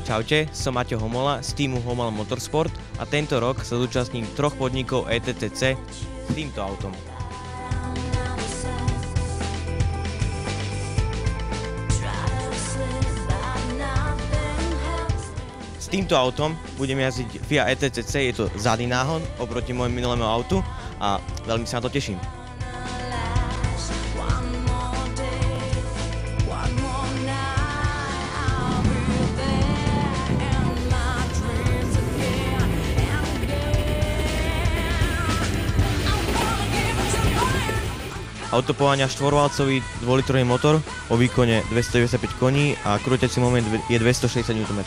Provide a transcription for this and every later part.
Čaute, som Maťo Homola z týmu Homola Motorsport a tento rok sa zúčastním 3 podnikov ETCC s týmto autom. S týmto autom budem jazdiť FIA ETCC, je to zadný náhon oproti môjmu minulému autu a veľmi sa na to teším. Auto poháňa štvorvalcový 2-litrový motor o výkone 295 koní a krúťací moment je 260 Nm.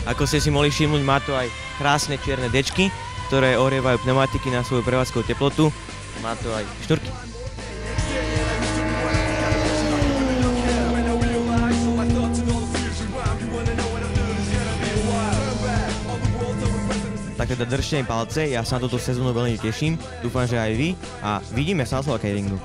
Ako ste si mohli všimnúť, má to aj krásne čierne dečky, ktoré ohrievajú pneumatiky na svoju prevádzkovú teplotu. Má to aj šnúrky. Tak teda držte mi palce, ja sa na túto sezónu veľmi teším, dúfam, že aj vy a vidíme sa na Slovakia Ringu.